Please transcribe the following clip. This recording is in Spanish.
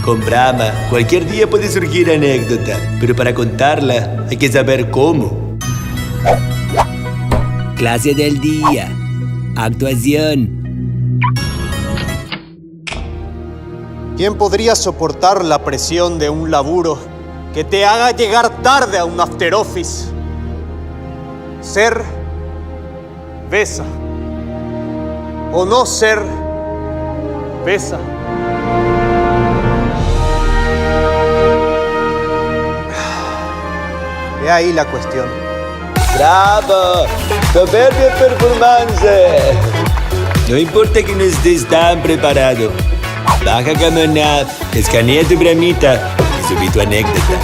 Con Brahma, cualquier día puede surgir anécdota, pero para contarla hay que saber cómo. Clase del día. Actuación. ¿Quién podría soportar la presión de un laburo que te haga llegar tarde a un after office? Ser besa o no ser besa. He ahí la cuestión. ¡Bravo! ¡Soberbia performance! No importa que no estés tan preparado. Baja Camonap, escanea tu bramita y subí tu anécdota.